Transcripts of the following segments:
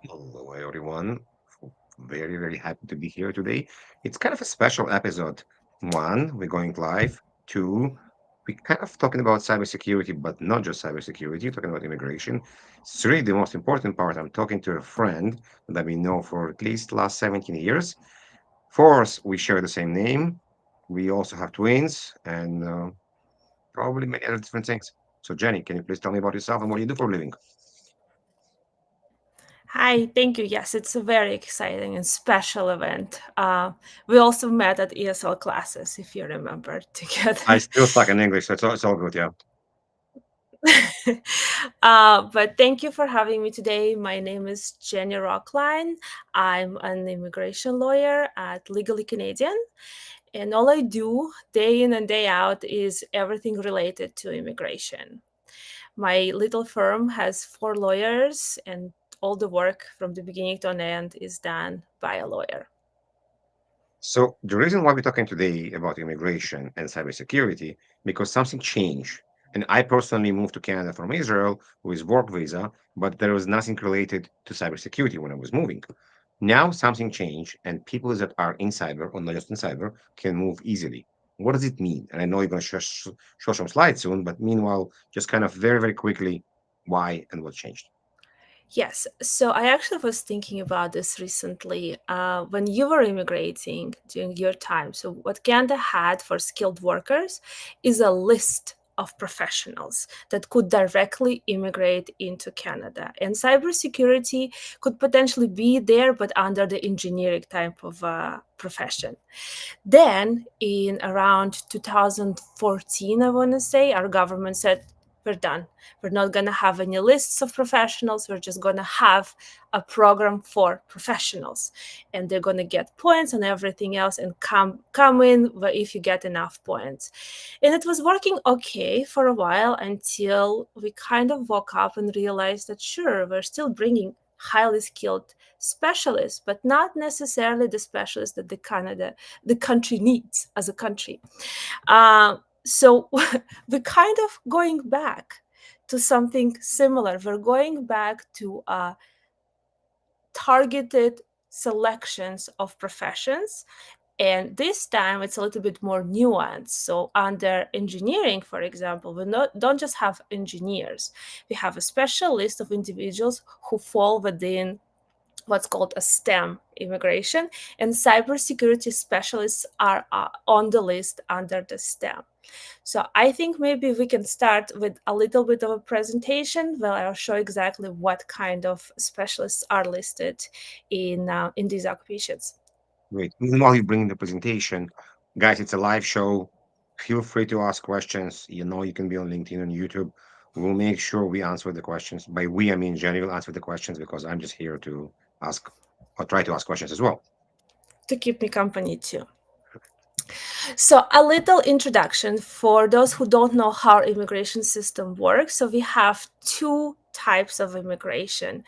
Hello, everyone. Very, very happy to be here today. It's kind of a special episode. One, we're going live. Two, we're kind of talking about cybersecurity, but not just cybersecurity, talking about immigration. Three, the most important part, I'm talking to a friend that we know for at least last 17 years. Fourth, we share the same name. We also have twins and probably many other different things. So, Jenny, can you please tell me about yourself and what you do for a living? Hi, thank you. Yes, it's a very exciting and special event. We also met at ESL classes, if you remember, I together. still stuck in English, so it's all good, yeah. But thank you for having me today. My name is Jenny Rockline. I'm an immigration lawyer at Legally Canadian, and all I do day in and day out is everything related to immigration. My little firm has four lawyers, and all the work from the beginning to an end is done by a lawyer. So the reason why we're talking today about immigration and cybersecurity, because something changed. And I personally moved to Canada from Israel with work visa, but there was nothing related to cybersecurity when I was moving. Now something changed, and people that are in cyber or not just in cyber can move easily. What does it mean? And I know you're going to show some slides soon, but meanwhile, just kind of very, very quickly, why and what changed. Yes, so I actually was thinking about this recently when you were immigrating during your time. So, what Canada had for skilled workers is a list of professionals that could directly immigrate into Canada. And cybersecurity could potentially be there, but under the engineering type of profession. Then, in around 2014, I want to say, our government said, we're done. We're not going to have any lists of professionals. We're just going to have a program for professionals. And they're going to get points and everything else and come in if you get enough points. And it was working okay for a while until we kind of woke up and realized that, sure, we're still bringing highly skilled specialists, but not necessarily the specialists that the country needs as a country. So we're kind of going back to something similar. We're going back to targeted selections of professions. And this time it's a little bit more nuanced. So under engineering, for example, don't just have engineers. We have a special list of individuals who fall within what's called a STEM immigration, and cybersecurity specialists are on the list under the STEM. So I think maybe we can start with a little bit of a presentation where I'll show exactly what kind of specialists are listed in these occupations. Great. Even while you bring the presentation, guys, it's a live show. Feel free to ask questions. You know, you can be on LinkedIn and YouTube. We'll make sure we answer the questions. By we, I mean Jenny will answer the questions because I'm just here to ask or try to ask questions as well. To keep me company too. So, a little introduction for those who don't know how our immigration system works. So, we have two types of immigration.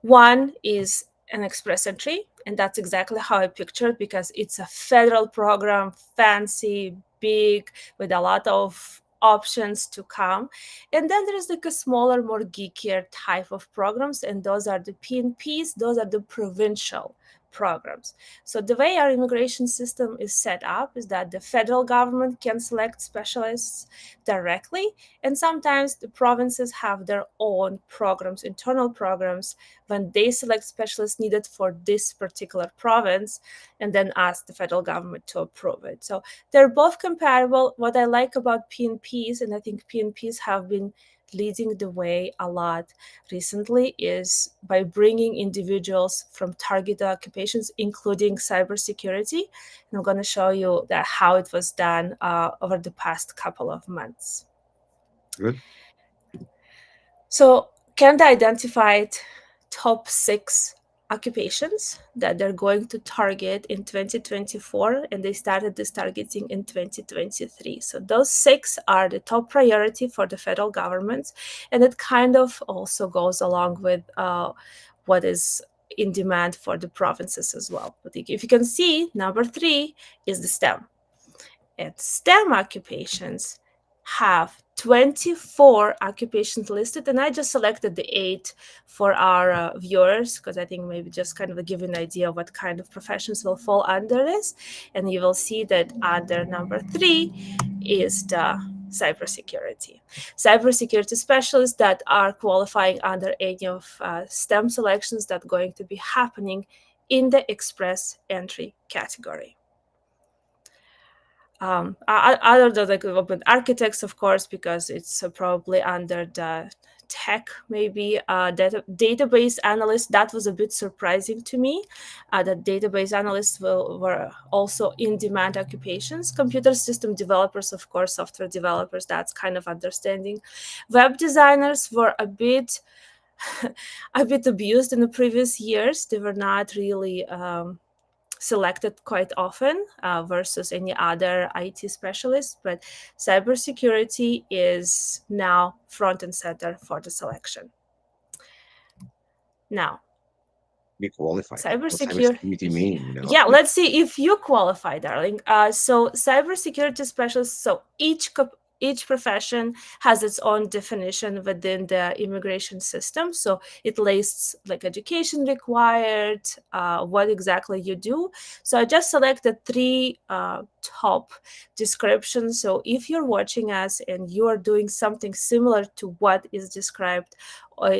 One is an express entry, and that's exactly how I pictured because it's a federal program, fancy, big, with a lot of options to come. And then there is like a smaller, more geekier type of programs, and those are the PNPs, those are the provincial programs. So the way our immigration system is set up is that the federal government can select specialists directly, and sometimes the provinces have their own programs, internal programs, when they select specialists needed for this particular province and then ask the federal government to approve it. So they're both comparable. What I like about PNPs, and I think PNPs have been leading the way a lot recently, is by bringing individuals from targeted occupations, including cybersecurity. And I'm going to show you that how it was done over the past couple of months. Good. So Canada identified top six occupations that they're going to target in 2024, and they started this targeting in 2023. So those six are the top priority for the federal government, and it kind of also goes along with what is in demand for the provinces as well. But if you can see, number three is the STEM. At STEM occupations, have 24 occupations listed, and I just selected the 8 for our viewers because I think maybe just kind of give you an idea of what kind of professions will fall under this. And you will see that under number 3 is the cybersecurity. Cybersecurity specialists that are qualifying under any of STEM selections that are going to be happening in the express entry category. Other than like open architects, of course, because it's probably under the tech, maybe database analyst. That was a bit surprising to me. That database analysts were also in demand occupations. Computer system developers, of course, software developers. That's kind of understanding. Web designers were a bit a bit abused in the previous years. They were not really selected quite often versus any other IT specialist, but cybersecurity is now front and center for the selection. Now, Be qualified. Like, what cybersecurity. cybersecurity mean? You know, Yeah, let's see if you qualify, darling. So cybersecurity specialists. So each profession has its own definition within the immigration system. So it lists like education required, what exactly you do. So I just selected 3 top descriptions. So if you're watching us and you are doing something similar to what is described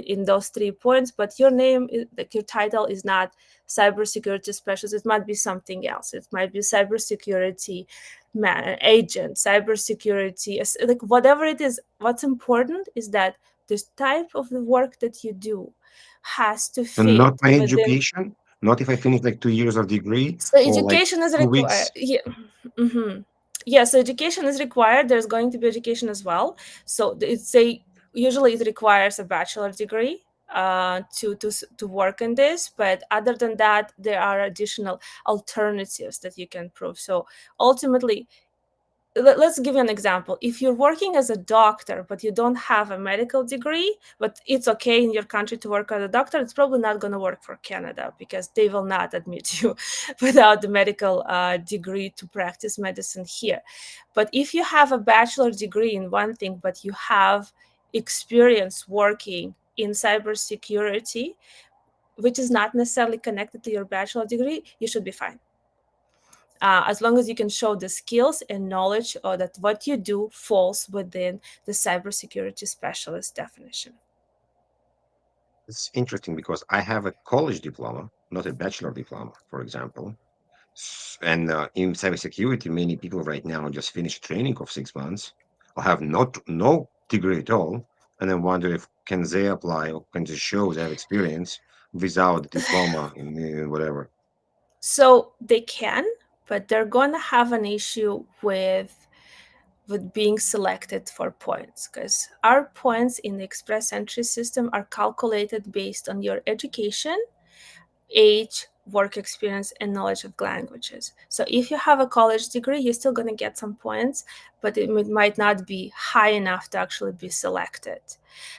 in those 3 points, but your name, like your title, is not cybersecurity specialist, it might be something else. It might be cybersecurity agent, cybersecurity, like whatever it is. What's important is that the type of the work that you do has to so not fit my within. education, not if I finish like 2 years of degree So or like education is two required. weeks. Yeah. Mm-hmm. Yeah. So education is required. There's going to be education as well. So it's a usually it requires a bachelor degree to work in this. But other than that, there are additional alternatives that you can prove. So ultimately, let's give you an example. If you're working as a doctor but you don't have a medical degree, but it's okay in your country to work as a doctor, it's probably not going to work for Canada because they will not admit you without the medical degree to practice medicine here. But if you have a bachelor degree in one thing but you have experience working in cybersecurity, which is not necessarily connected to your bachelor degree, you should be fine, as long as you can show the skills and knowledge or that what you do falls within the cybersecurity specialist definition. It's interesting because I have a college diploma, not a bachelor diploma, for example. And in cybersecurity, many people right now just finish training of 6 months or have no degree at all, and then wonder if can they apply or can they show they have experience without diploma in whatever. So they can, but they're going to have an issue with being selected for points because our points in the express entry system are calculated based on your education, age, work experience, and knowledge of languages. So if you have a college degree, you're still going to get some points, but it might not be high enough to actually be selected.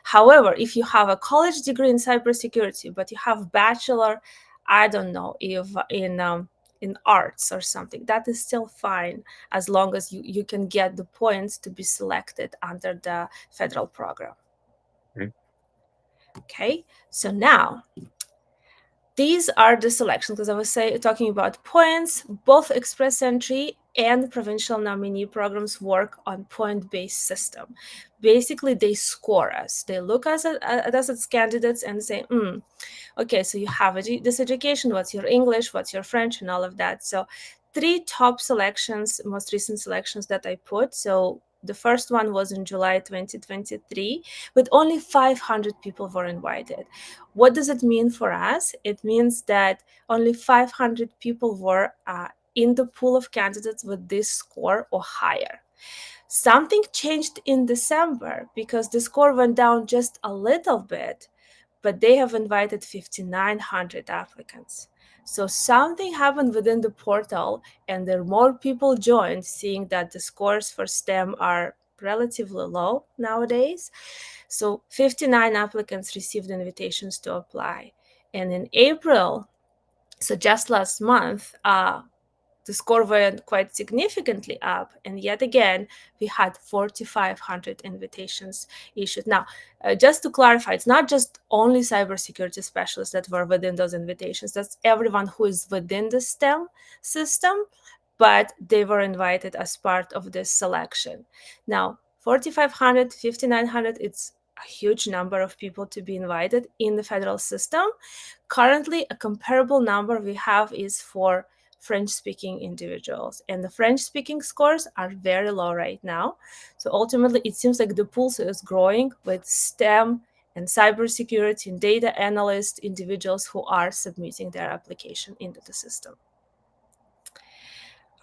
However, if you have a college degree in cybersecurity, but you have bachelor, I don't know, if in arts or something, that is still fine as long as you can get the points to be selected under the federal program. Okay. Okay, so now these are the selections because I was talking about points. Both express entry and provincial nominee programs work on point-based system. Basically, they score us. They look at us as candidates and say, okay, so you have this education, what's your English, what's your French, and all of that. So 3 top selections, most recent selections that I put. So the first one was in July 2023, but only 500 people were invited. What does it mean for us? It means that only 500 people were in the pool of candidates with this score or higher. Something changed in December because the score went down just a little bit, but they have invited 5,900 applicants. So something happened within the portal, and there more people joined, seeing that the scores for STEM are relatively low nowadays. So 59 applicants received invitations to apply. And in April, so just last month, the score went quite significantly up. And yet again, we had 4,500 invitations issued. Now, just to clarify, it's not just only cybersecurity specialists that were within those invitations. That's everyone who is within the STEM system, but they were invited as part of this selection. Now, 4,500, 5,900, it's a huge number of people to be invited in the federal system. Currently, a comparable number we have is for French speaking individuals, and the French speaking scores are very low right now. So ultimately, it seems like the pool is growing with STEM and cybersecurity and data analyst individuals who are submitting their application into the system.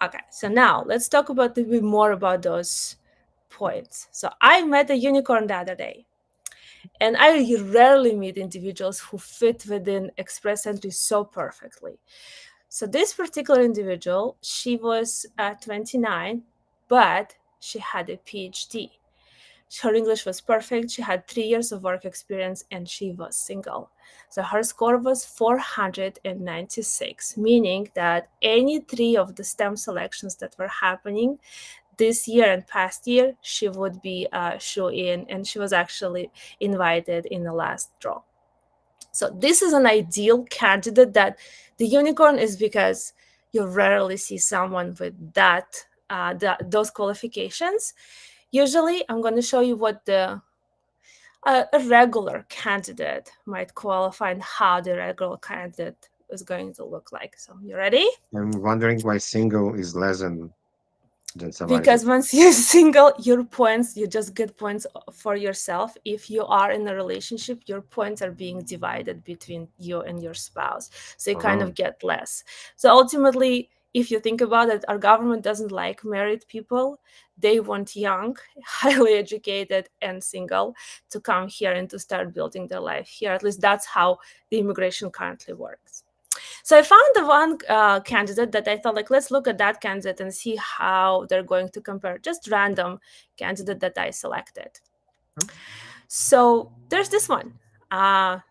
Okay, so now let's talk about a bit more about those points. So I met a unicorn the other day, and I rarely meet individuals who fit within Express Entry so perfectly. So this particular individual, she was 29, but she had a PhD. Her English was perfect. She had 3 years of work experience and she was single. So her score was 496, meaning that any three of the STEM selections that were happening this year and past year, she would be show in, and she was actually invited in the last draw. So this is an ideal candidate. That the unicorn is because you rarely see someone with those qualifications. Usually, I'm going to show you what a regular candidate might qualify and how the regular candidate is going to look like. So you ready? I'm wondering why single is less than somebody Because with. once you're single, your points, you just get points for yourself. If you are in a relationship, your points are being divided between you and your spouse, so you kind Oh, of get less. So ultimately, if you think about it, our government doesn't like married people. They want young, highly educated and single to come here and to start building their life here. At least that's how the immigration currently works. So I found the one candidate that I thought, like, let's look at that candidate and see how they're going to compare. Just random candidate that I selected. oh, So there's this one,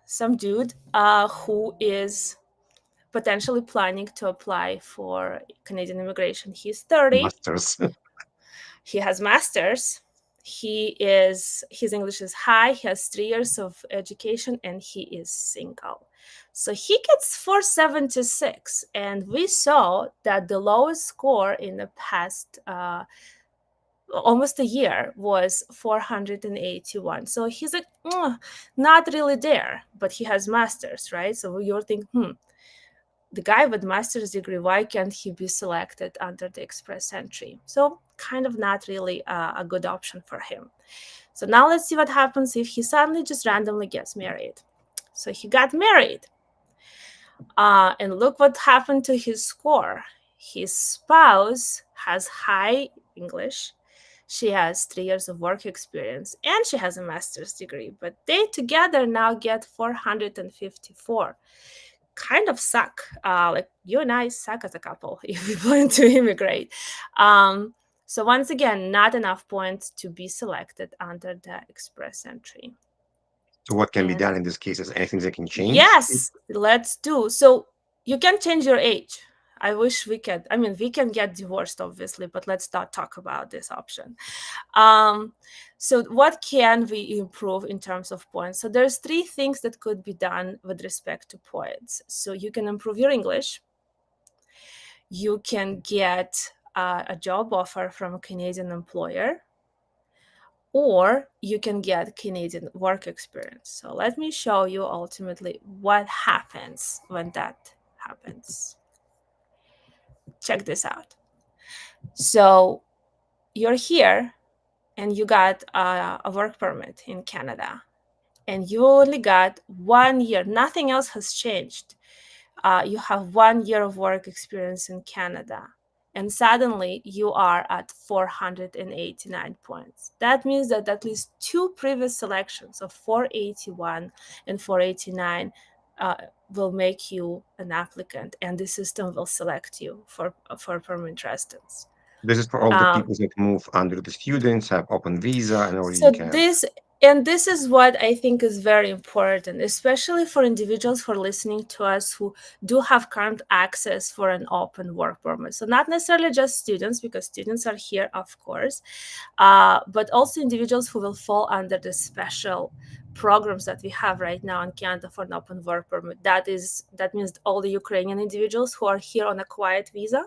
some dude who is potentially planning to apply for Canadian immigration. He's 30. masters. He has masters. His English is high. He has 3 years of education and he is single. So he gets 476, and we saw that the lowest score in the past almost a year was 481. So he's like, not really there, but he has masters, right? So you're thinking, the guy with master's degree, why can't he be selected under the express entry? So kind of not really a good option for him. So now let's see what happens if he suddenly just randomly gets married. So he got married, and look what happened to his score. His spouse has high English. She has 3 years of work experience and she has a master's degree, but they together now get 454. Kind of suck. Like you and I suck as a couple if we plan to immigrate. So once again, not enough points to be selected under the express entry. So what can be And done in this case? Is anything that can change? yes, let's do. So you can change your age. I wish we could. I mean, we can get divorced, obviously, but let's not talk about this option. Um, so what can we improve in terms of points? So there's three things that could be done with respect to points. So you can improve your English. You can get a job offer from a Canadian employer, or you can get Canadian work experience. So let me show you ultimately what happens when that happens. Check this out. So you're here and you got a work permit in Canada, and you only got 1 year, nothing else has changed. You have 1 year of work experience in Canada, and suddenly you are at 489 points. That means that at least two previous selections of 481 and 489 uh, will make you an applicant, and the system will select you for permanent residence. This is for all the Um, people that move under the students, have open visa, and already so can. this And this is what I think is very important, especially for individuals who are listening to us who do have current access for an open work permit. So, not necessarily just students, because students are here, of course, but also individuals who will fall under the special programs that we have right now in Canada for an open work permit. That means all the Ukrainian individuals who are here on a quiet visa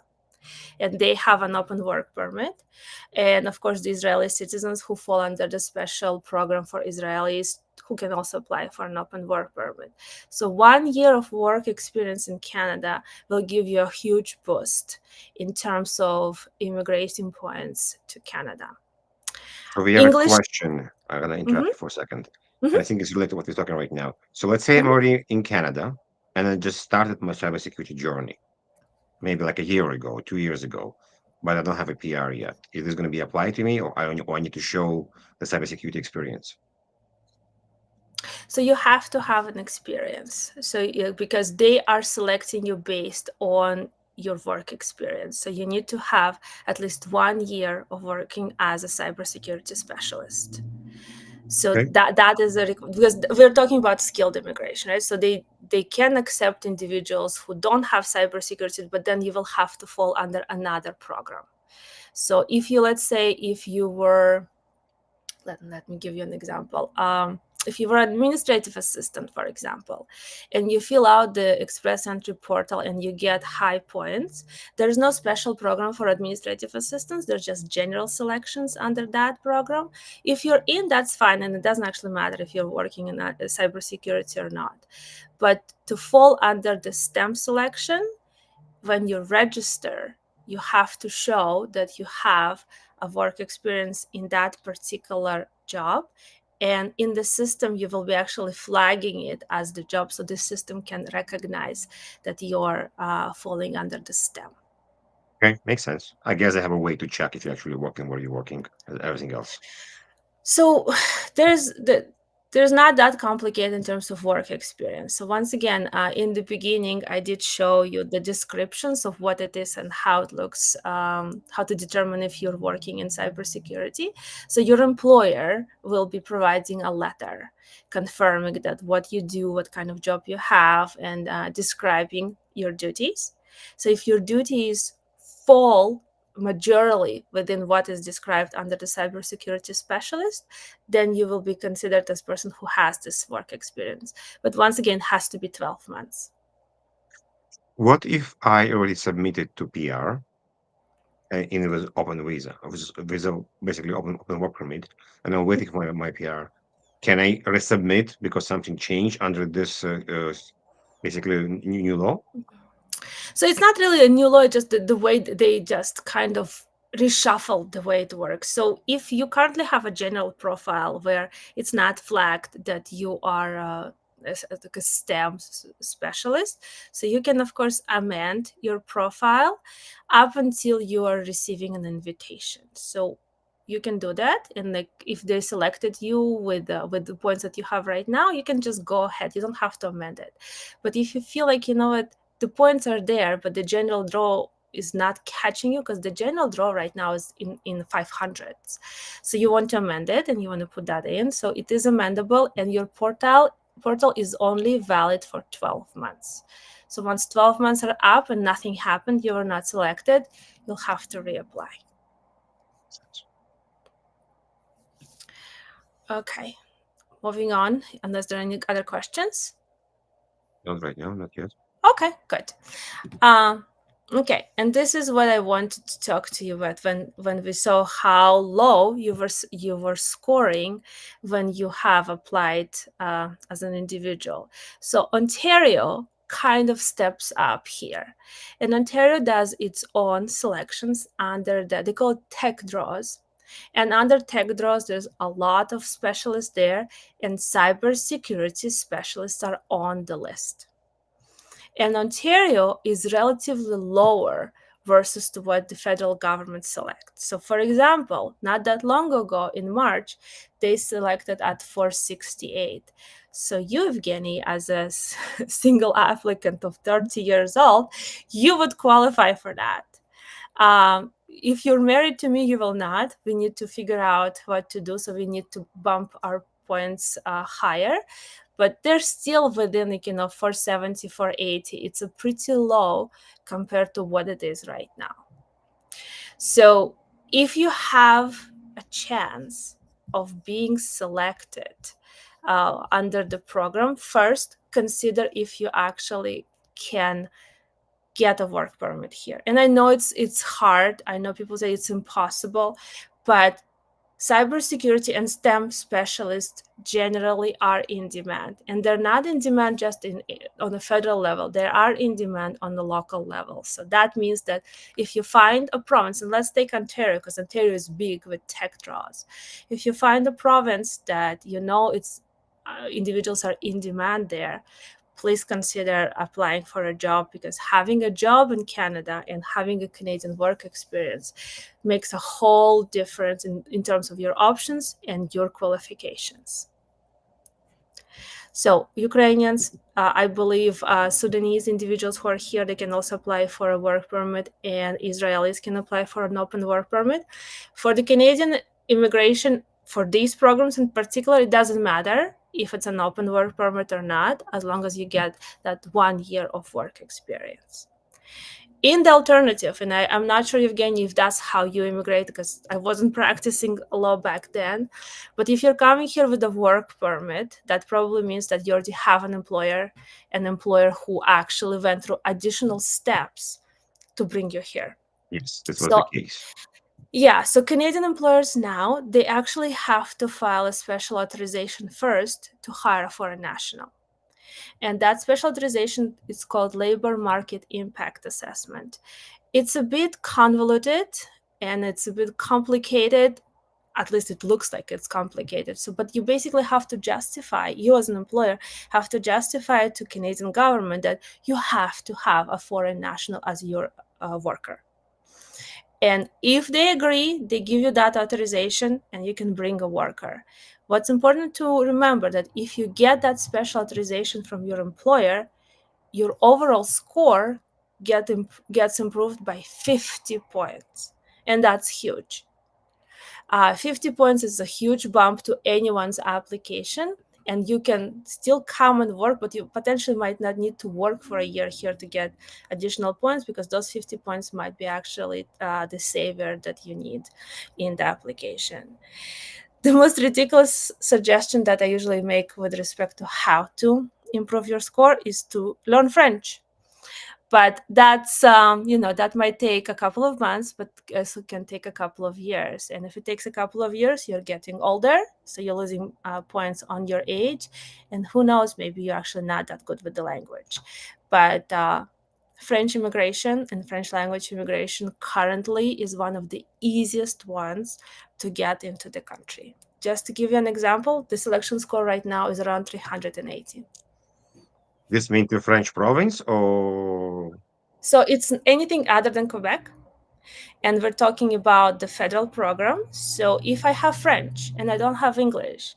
and they have an open work permit. And of course, the Israeli citizens who fall under the special program for Israelis who can also apply for an open work permit. So, 1 year of work experience in Canada will give you a huge boost in terms of immigration points to Canada. So we have a English. question. I'm gonna interrupt Mhm, you for a second, and I mhm, think it's related to what we're talking right now. So let's say I'm mhm. already in Canada, and I just started my cybersecurity journey, maybe like a year ago, 2 years ago, but I don't have a PR yet. Is this going to be applied to me, or I need to show the cybersecurity experience? So you have to have an experience. So because they are selecting you based on your work experience. So you need to have at least 1 year of working as a cybersecurity specialist. So Okay. that is because we're talking about skilled immigration, right? So they can accept individuals who don't have cybersecurity, but then you will have to fall under another program. So if you, let's say, if you were, let me give you an example. If you were an administrative assistant, for example, and you fill out the express entry portal and you get high points, there's no special program for administrative assistants. There's just general selections under that program. If you're in, that's fine, and it doesn't actually matter if you're working in cybersecurity or not. But to fall under the STEM selection, when you register, you have to show that you have a work experience in that particular job. And in the system, you will be actually flagging it as the job so the system can recognize that you're falling under the STEM. Okay, makes sense. I guess I have a way to check if you're actually working where you're working, and everything else. So there's the there's not that complicated in terms of work experience. So once again, in the beginning, I did show you the descriptions of what it is and how it looks, how to determine if you're working in cybersecurity. So your employer will be providing a letter confirming that what you do, what kind of job you have, and describing your duties. So if your duties fall majorly within what is described under the cybersecurity specialist, then you will be considered as person who has this work experience. But once again, it has to be 12 months. What if I already submitted to PR in the open visa, visa basically open work permit, and I'm waiting for my PR? Can I resubmit because something changed under this basically new law? So it's not really a new law, it's just the way that they just kind of reshuffle the way it works. So if you currently have a general profile where it's not flagged that you are like a STEM specialist, so you can of course amend your profile up until you are receiving an invitation. So you can do that, and like if they selected you with the points that you have right now, you can just go ahead. You don't have to amend it. But if you feel like, you know what, the points are there, but the general draw is not catching you, because the general draw right now is in 500s. So you want to amend it and you want to put that in. So it is amendable, and your portal is only valid for 12 months. So once 12 months are up and nothing happened, you are not selected, you'll have to reapply. Okay, moving on, unless there are any other questions. Not right now, not yet. Okay, good. Um, okay, and this is what I wanted to talk to you about when we saw how low you were scoring when you have applied as an individual. So Ontario kind of steps up here, and Ontario does its own selections under that they call it tech draws. And under tech draws, there's a lot of specialists there, and cybersecurity specialists are on the list. And Ontario is relatively lower versus to what the federal government selects. So, for example, not that long ago in March, they selected at 468. So, you, Evgeny, as a single applicant of 30 years old, you would qualify for that. If you're married to me, you will not. We need to figure out what to do. So we need to bump our points higher, but they're still within, like, 470, 480. It's a pretty low compared to what it is right now. So if you have a chance of being selected under the program, first consider if you actually can get a work permit here. And I know it's hard. I know people say it's impossible, but cybersecurity and STEM specialists generally are in demand, and they're not in demand just on the federal level. They are in demand on the local level. So that means that if you find a province, and let's take Ontario because Ontario is big with tech draws. If you find a province that it's individuals are in demand there, please consider applying for a job, because having a job in Canada and having a Canadian work experience makes a whole difference in terms of your options and your qualifications. So Ukrainians, I believe Sudanese individuals who are here, they can also apply for a work permit, and Israelis can apply for an open work permit. For the Canadian immigration, for these programs in particular, it doesn't matter if it's an open work permit or not, as long as you get that 1 year of work experience. In the alternative, and I'm not sure, Evgeny, if that's how you immigrate, because I wasn't practicing law back then, but if you're coming here with a work permit, that probably means that you already have an employer who actually went through additional steps to bring you here. Yes, this was the So case. yeah, so Canadian employers now, they actually have to file a special authorization first to hire a foreign national. And that special authorization is called Labor Market Impact Assessment. It's a bit convoluted and it's a bit complicated. At least it looks like it's complicated. So, but you basically have to justify, you as an employer have to justify to Canadian government that you have to have a foreign national as your worker. And if they agree, they give you that authorization and you can bring a worker. What's important to remember that if you get that special authorization from your employer, your overall score gets improved by 50 points. And that's huge. 50 points is a huge bump to anyone's application. And you can still come and work, but you potentially might not need to work for a year here to get additional points, because those 50 points might be actually the savior that you need in the application. The most ridiculous suggestion that I usually make with respect to how to improve your score is to learn French. But that's that might take a couple of months, but also can take a couple of years. And if it takes a couple of years, you're getting older, so you're losing points on your age, and who knows, maybe you're actually not that good with the language. But French immigration and French language immigration currently is one of the easiest ones to get into the country. Just to give you an example, the selection score right now is around 380. This mean to French province or So it's anything other than Quebec. And we're talking about the federal program. So if I have French and I don't have English,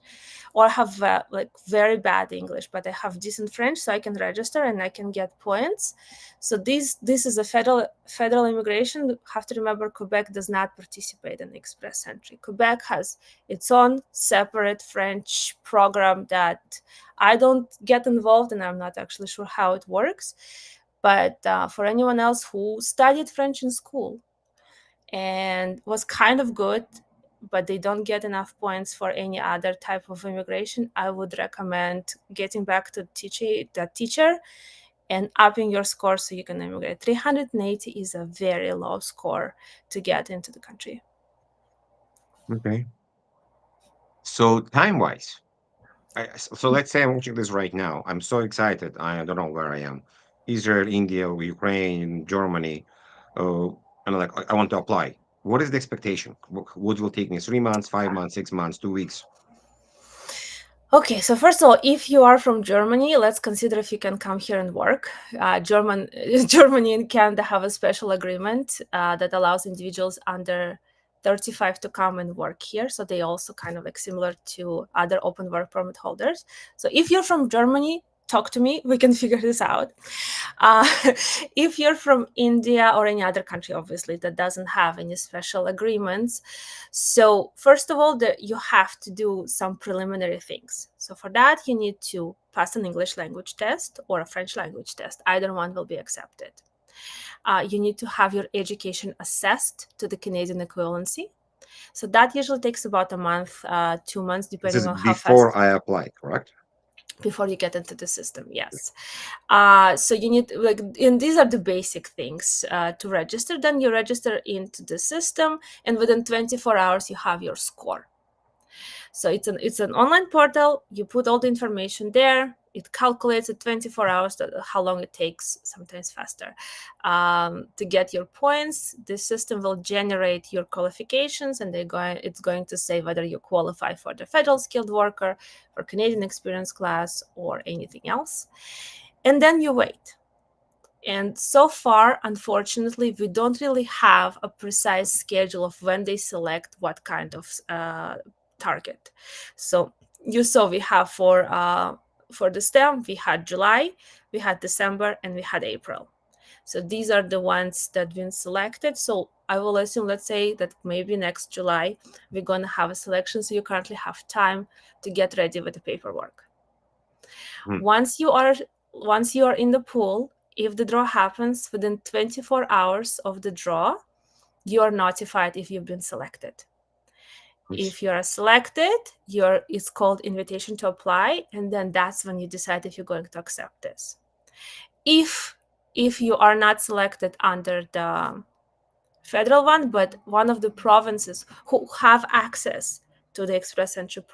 or have like very bad English, but I have decent French, so I can register and I can get points. So this is a federal immigration. You have to remember, Quebec does not participate in express entry. Quebec has its own separate French program that I don't get involved, and I'm not actually sure how it works. But for anyone else who studied French in school and was kind of good, but they don't get enough points for any other type of immigration, I would recommend getting back to the teacher and upping your score so you can immigrate. 380 is a very low score to get into the country. okay. So time-wise, so let's say I'm watching this right now. I'm so excited. I don't know where I am. Israel, India, Ukraine, Germany. Uh, and like I want to apply. What is the expectation? What will take me 3 months, 5 months, 6 months, 2 weeks? Okay, so first of all, if you are from Germany, let's consider if you can come here and work. Germany and Canada have a special agreement that allows individuals under 35 to come and work here. So they also kind of like similar to other open work permit holders. So if you're from Germany, talk to me, we can figure this out. uh, if you're from India or any other country, obviously that doesn't have any special agreements, so first of all, you have to do some preliminary things. So for that, you need to pass an English language test or a French language test. Either one will be accepted. You need to have your education assessed to the Canadian equivalency. So that usually takes about a month, 2 months, This depending is on how fast before I apply, correct? before you get into the system. Yes. So you need, like, and these are the basic things to register. Then you register into the system, and within 24 hours you have your score. So it's an online portal. You put all the information there. It calculates in 24 hours how long it takes, sometimes faster, to get your points. The system will generate your qualifications, and it's going to say whether you qualify for the federal skilled worker, for Canadian experience class, or anything else. And then you wait. And so far, unfortunately, we don't really have a precise schedule of when they select what kind of target. So you saw we have for the STEM, we had July, we had December, and we had April. So these are the ones that have been selected. So I will assume, let's say that maybe next July we're going to have a selection. So you currently have time to get ready with the paperwork. Hmm. Once you are in the pool, if the draw happens within 24 hours of the draw, you are notified if you've been selected. Yes. If you are selected, it's called invitation to apply, and then that's when you decide if you're going to accept this. If you are not selected under the federal one, but one of the provinces who have access to the Express Entry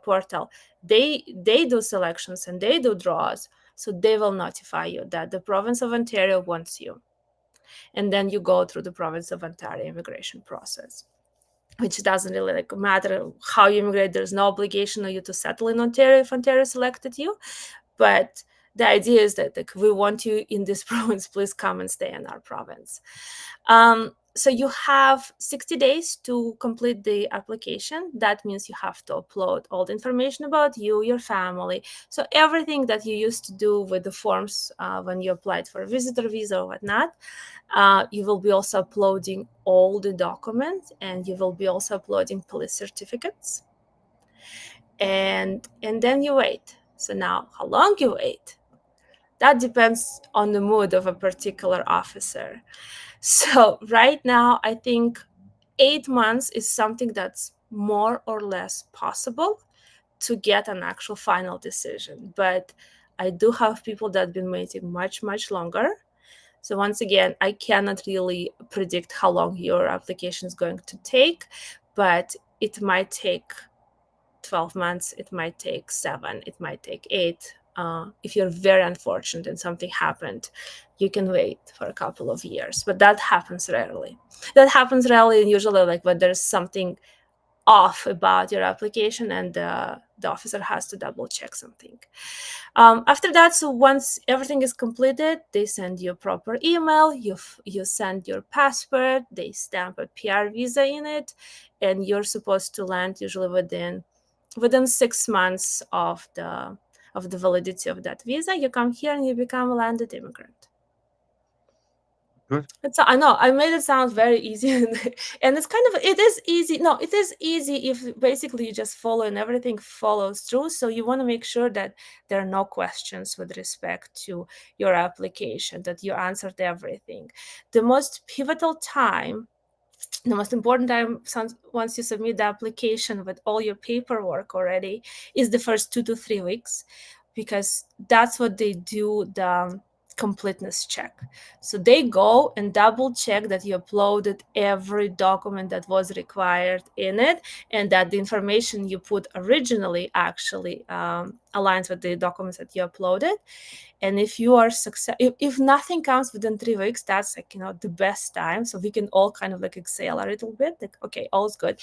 portal, they do selections and they do draws, so they will notify you that the province of Ontario wants you, and then you go through the province of Ontario immigration process, which doesn't really like matter how you immigrate. There's no obligation on you to settle in Ontario if Ontario selected you, but the idea is that, like, we want you in this province, please come and stay in our province. So you have 60 days to complete the application. That means you have to upload all the information about you, your family. So everything that you used to do with the forms when you applied for a visitor visa or whatnot, you will be also uploading all the documents, and you will be also uploading police certificates. And then you wait. So now, how long you wait? That depends on the mood of a particular officer. So right now, I think 8 months is something that's more or less possible to get an actual final decision. But I do have people that have been waiting much, much longer. So once again, I cannot really predict how long your application is going to take, but it might take 12 months, it might take 7, it might take 8. If you're very unfortunate and something happened, you can wait for a couple of years, but that happens rarely. That happens rarely, and usually like when there's something off about your application, and the officer has to double check something. After that, so once everything is completed, they send you a proper email. You send your passport. They stamp a PR visa in it, and you're supposed to land usually within 6 months of the validity of that visa. You come here and you become a landed immigrant. Good. I know I made it sound very easy, and it's kind of, it is easy. No, it is easy if basically you just follow and everything follows through. So you want to make sure that there are no questions with respect to your application, that you answered everything. The most pivotal time, the most important time, once you submit the application with all your paperwork already, is the first 2 to 3 weeks, because that's what they do the completeness check. So they go and double check that you uploaded every document that was required in it, and that the information you put originally actually aligns with the documents that you uploaded. And if you are if nothing comes within 3 weeks, that's like, the best time, so we can all kind of like exhale a little bit, like, okay, all's good.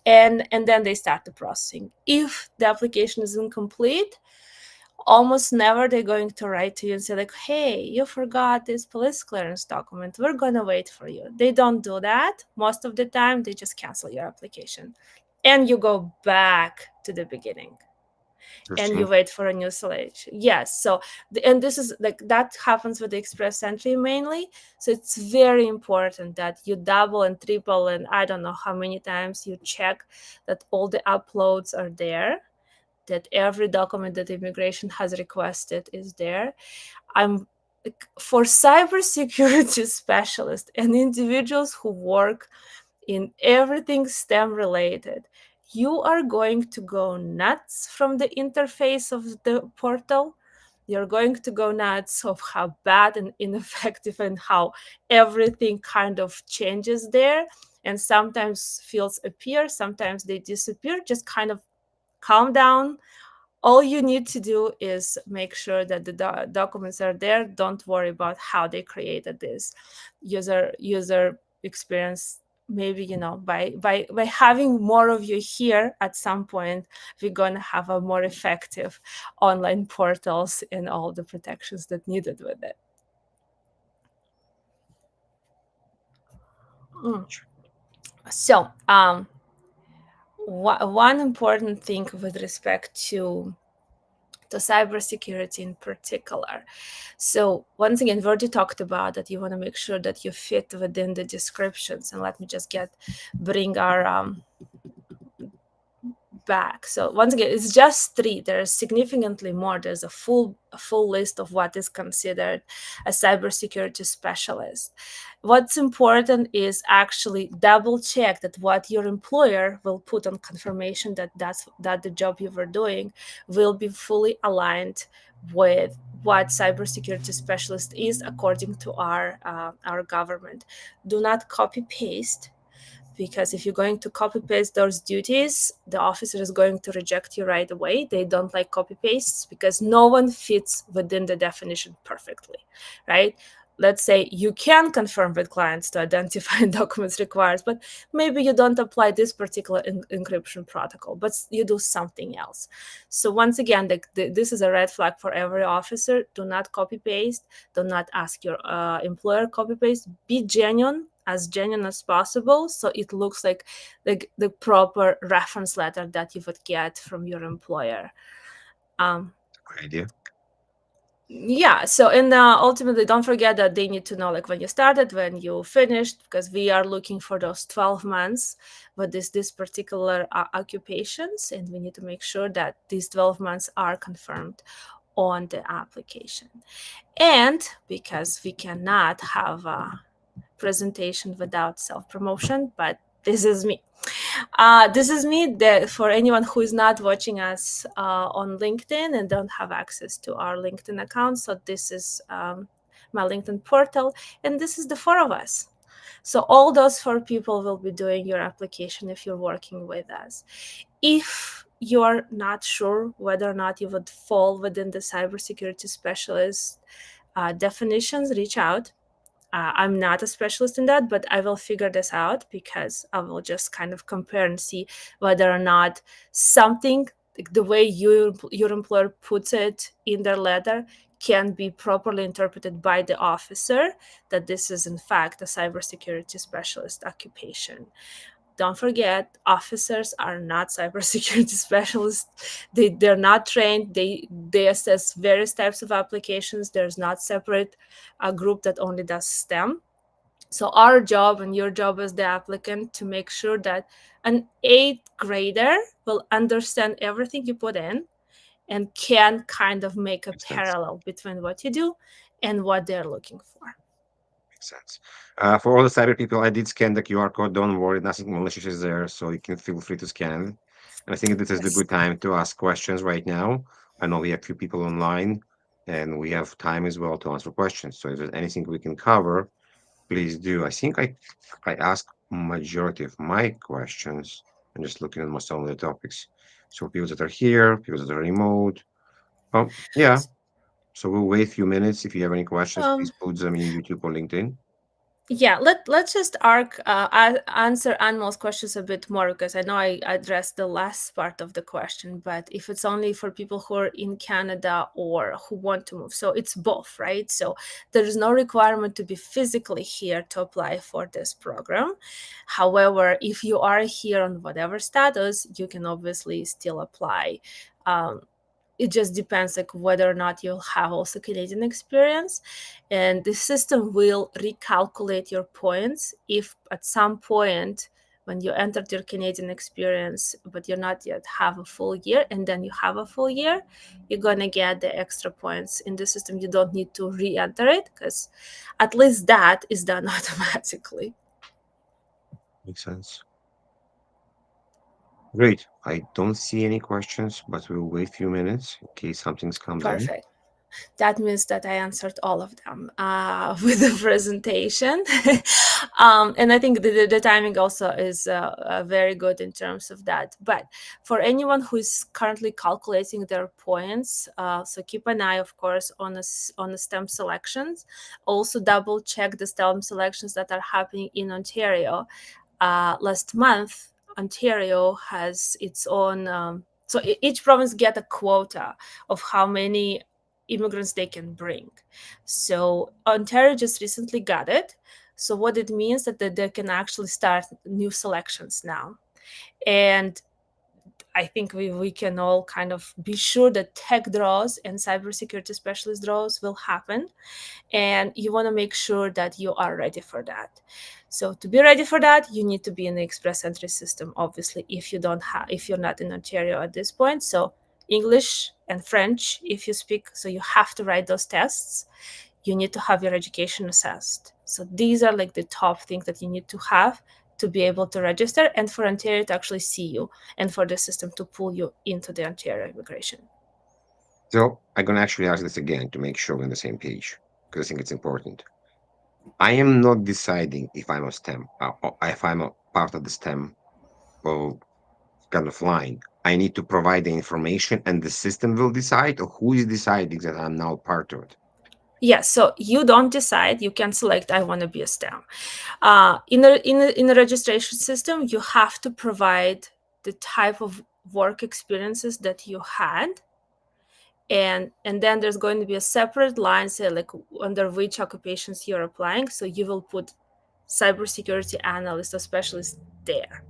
And then they start the processing. If the application is incomplete, almost never they're going to write to you and say like, hey, you forgot this police clearance document, we're going to wait for you. They don't do that. Most of the time they just cancel your application, and you go back to the beginning. and you Interesting. wait for a new selection. Yes. So and this is like that happens with the express entry mainly. So it's very important that you double and triple and I don't know how many times you check that all the uploads are there, that every document that immigration has requested is there. I'm like, for cybersecurity specialists and individuals who work in everything STEM related, you are going to go nuts from the interface of the portal. You're going to go nuts of how bad and ineffective and how everything kind of changes there. And sometimes fields appear, sometimes they disappear. Just kind of calm down. All you need to do is make sure that the documents are there. Don't worry about how they created this user experience. Maybe, by having more of you here, at some point we're going to have a more effective online portals and all the protections that needed with it. Mm. So one important thing with respect to cybersecurity in particular. So once again, we already talked about that you want to make sure that you fit within the descriptions. And let me just bring our back. So once again, it's just three. There's significantly more. There's a full list of what is considered a cybersecurity specialist. What's important is actually double check that what your employer will put on confirmation that the job you were doing will be fully aligned with what cybersecurity specialist is according to our government. Do not copy paste, because if you're going to copy paste those duties, the officer is going to reject you right away. They don't like copy pastes because no one fits within the definition perfectly, right? Let's say you can confirm with clients to identify documents requires, but maybe you don't apply this particular encryption protocol, but you do something else. So once again, this is a red flag for every officer. Do not copy paste. Do not ask your employer copy paste. Be genuine, as genuine as possible, so it looks like the proper reference letter that you would get from your employer. um Great idea. yeah, so and ultimately don't forget that they need to know like when you started, when you finished, because we are looking for those 12 months with this particular occupations, and we need to make sure that these 12 months are confirmed on the application. And because we cannot have a presentation without self-promotion, but this is me. For anyone who is not watching us on LinkedIn and don't have access to our LinkedIn account. So this is my LinkedIn portal, and this is the four of us. So all those four people will be doing your application if you're working with us. If you're not sure whether or not you would fall within the cybersecurity specialist definitions, reach out. I'm not a specialist in that, but I will figure this out, because I will just kind of compare and see whether or not something, like the way your employer puts it in their letter, can be properly interpreted by the officer, that this is in fact a cybersecurity specialist occupation. Don't forget, officers are not cybersecurity specialists. They're not trained. They assess various types of applications. There's not separate a group that only does STEM. So our job and your job as the applicant to make sure that an eighth grader will understand everything you put in and can kind of make a Makes sense. parallel between what you do and what they're looking for. Makes sense. For all the cyber people, I did scan the QR code. Don't worry, nothing malicious is there, so you can feel free to scan it. And I think this is the Yes. good time to ask questions right now. I know we have a few people online, and we have time as well to answer questions. So if there's anything we can cover, please do. I think I asked majority of my questions. I'm just looking at some of the topics. So people that are here, people that are remote. Yeah. So we'll wait a few minutes. If you have any questions, please Um, put them in YouTube or LinkedIn. Yeah, let's just answer Anmol's questions a bit more, because I know I addressed the last part of the question, but if it's only for people who are in Canada or who want to move, so it's both, right? So there is no requirement to be physically here to apply for this program. However, if you are here on whatever status, you can obviously still apply. it just depends like whether or not you'll have also Canadian experience, and the system will recalculate your points if at some point when you entered your Canadian experience but you're not yet have a full year, and then you have a full year, you're gonna get the extra points in the system. You don't need to re-enter it because at least that is done automatically. Makes sense. Great. I don't see any questions, but we'll wait a few minutes in case something's comes in. Perfect. That means that I answered all of them with the presentation. And I think the timing also is very good in terms of that. But for anyone who is currently calculating their points, so keep an eye, of course, on on the STEM selections. Also, double check the STEM selections that are happening in Ontario. Last month, Ontario has its own. So each province get a quota of how many immigrants they can bring. So Ontario just recently got it. So what it means that they can actually start new selections now. And I think we can all kind of be sure that tech draws and cybersecurity specialist draws will happen, and you want to make sure that you are ready for that. So to be ready for that, you need to be in the express entry system, obviously, if you're not in Ontario at this point. So English and French if you speak, so you have to write those tests. You need to have your education assessed. So these are like the top things that you need to have to be able to register, and for Ontario to actually see you, and for the system to pull you into the Ontario immigration. So I'm gonna actually ask this again to make sure we're on the same page because I think it's important. I am not deciding if I'm a STEM, or if I'm a part of the STEM well, kind of line. I need to provide the information, and the system will decide, or who is deciding that I'm now part of it. Yes, so you don't decide. You can select I want to be a STEM. In a registration system, you have to provide the type of work experiences that you had, and then there's going to be a separate line, say like under which occupations you're applying. So you will put cybersecurity analyst or specialist there.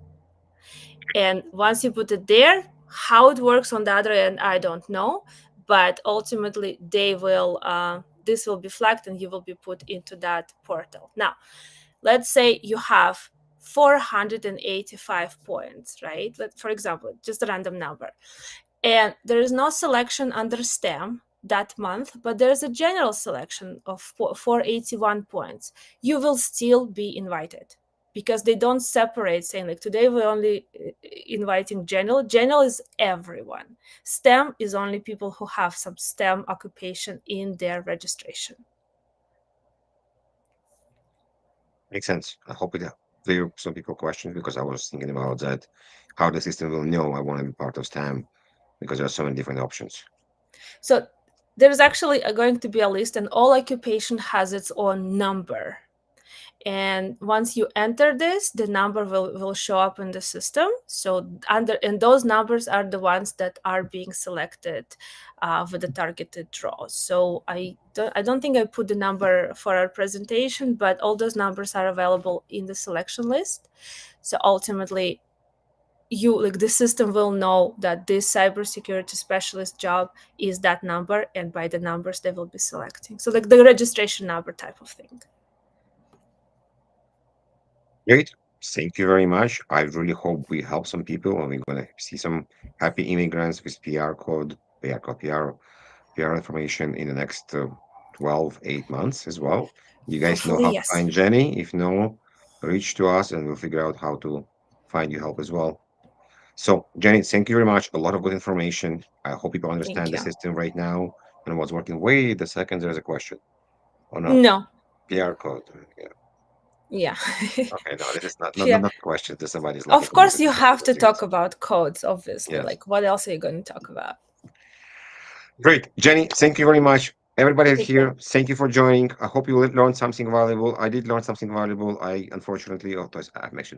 And once you put it there, how it works on the other end, I don't know. But ultimately, they will this will be flagged and you will be put into that portal. Now, let's say you have 485 points, right? For example, just a random number. And there is no selection under STEM that month, but there's a general selection of 481 points. You will still be invited because they don't separate, saying like today we're only inviting general. General is everyone. STEM is only people who have some STEM occupation in their registration. Makes sense. I hope it clear some people questions because I was thinking about that, how the system will know I want to be part of STEM because there are so many different options. So there's actually going to be a list, and all occupation has its own number. And once you enter this, the number will show up in the system. So and those numbers are the ones that are being selected with the targeted draws. So I don't think I put the number for our presentation, but all those numbers are available in the selection list. So ultimately, you like the system will know that this cybersecurity specialist job is that number, and by the numbers they will be selecting. So like the registration number type of thing. Great. Thank you very much. I really hope we help some people and we're going to see some happy immigrants with PR information in the next 12, 8 months as well. You guys know Hopefully, how to yes. find Jenny. If no, reach to us and we'll figure out how to find you help as well. So, Jenny, thank you very much. A lot of good information. I hope people understand Thank the you. system right now and what's working. Wait a second, there's a question. Oh no, No. PR code. Yeah. Yeah. Okay, no, this is not not Yeah. not a question. This somebody's looking Of for me course, to you discuss have with to things. talk about codes, obviously. Yes. Like, what else are you going to talk about? Great. Jenny, thank you very much. Everybody Take care. here, thank you for joining. I hope you learned something valuable. I did learn something valuable. I unfortunately,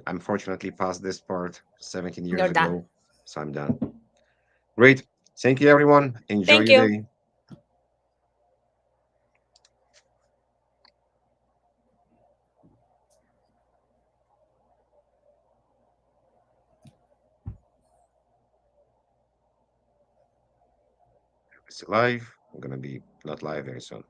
I'm fortunately past this part 17 You're years done. ago, so I'm done. Great. Thank you, everyone. Enjoy Thank your you. day. Is it live? I'm gonna be not live very soon.